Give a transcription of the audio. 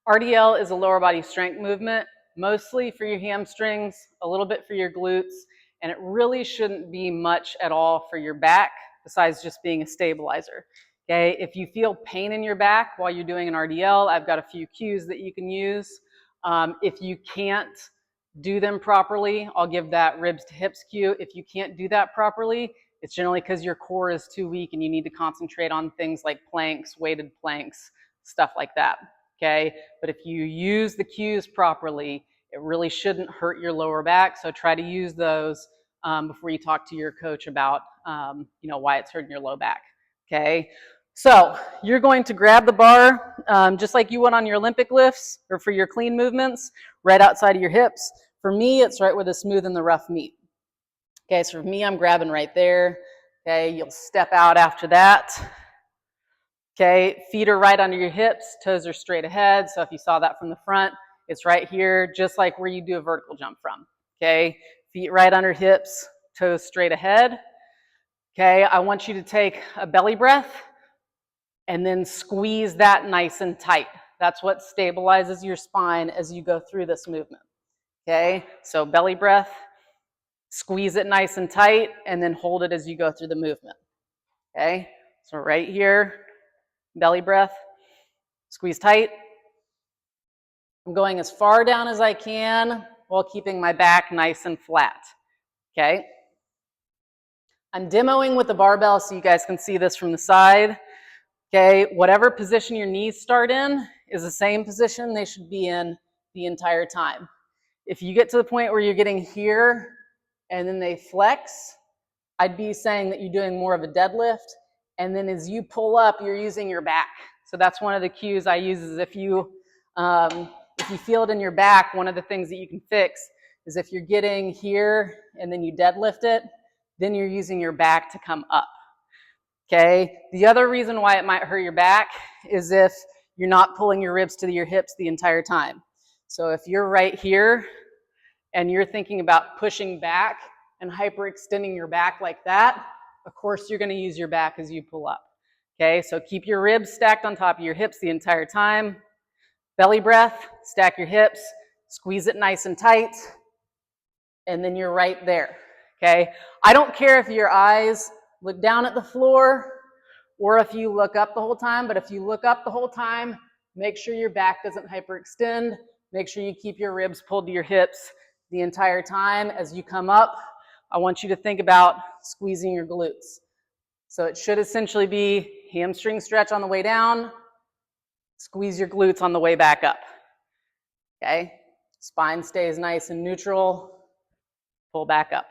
RDL is a lower body strength movement, mostly for your hamstrings, a little bit for your glutes, and it really shouldn't be much at all for your back besides just being a stabilizer. Okay, if you feel pain in your back while you're doing an RDL, I've got a few cues that you can use. If you can't do them properly, I'll give that ribs to hips cue. If you can't do that properly, it's generally because your core is too weak and you need to concentrate on things like planks, weighted planks, stuff like that. Okay, but if you use the cues properly, it really shouldn't hurt your lower back. So try to use those before you talk to your coach about why it's hurting your low back. Okay, so you're going to grab the bar just like you would on your Olympic lifts or for your clean movements, right outside of your hips. For me, it's right where the smooth and the rough meet. Okay, so for me, I'm grabbing right there. Okay, you'll step out after that. Okay, feet are right under your hips, toes are straight ahead. So if you saw that from the front, it's right here, just like where you do a vertical jump from. Okay, feet right under hips, toes straight ahead. Okay, I want you to take a belly breath and then squeeze that nice and tight. That's what stabilizes your spine as you go through this movement. Okay, so belly breath, squeeze it nice and tight, and then hold it as you go through the movement. Okay, so right here, belly breath, squeeze tight. I'm going as far down as I can while keeping my back nice and flat. Okay, I'm demoing with the barbell so you guys can see this from the side. Okay, whatever position your knees start in is the same position they should be in the entire time. If you get to the point where you're getting here and then they flex, I'd be saying that you're doing more of a deadlift, and then as you pull up, you're using your back. So that's one of the cues I use is if you feel it in your back, one of the things that you can fix is if you're getting here and then you deadlift it, then you're using your back to come up. Okay, the other reason why it might hurt your back is if you're not pulling your ribs to your hips the entire time. So if you're right here and you're thinking about pushing back and hyperextending your back like that, of course you're going to use your back as you pull up. Okay, so keep your ribs stacked on top of your hips the entire time. Belly breath, stack your hips, squeeze it nice and tight, and then you're right there. Okay, I don't care if your eyes look down at the floor or if you look up the whole time, but if you look up the whole time, make sure your back doesn't hyperextend. Make sure you keep your ribs pulled to your hips the entire time. As you come up, I want you to think about squeezing your glutes. So it should essentially be hamstring stretch on the way down, squeeze your glutes on the way back up. Okay? Spine stays nice and neutral, pull back up.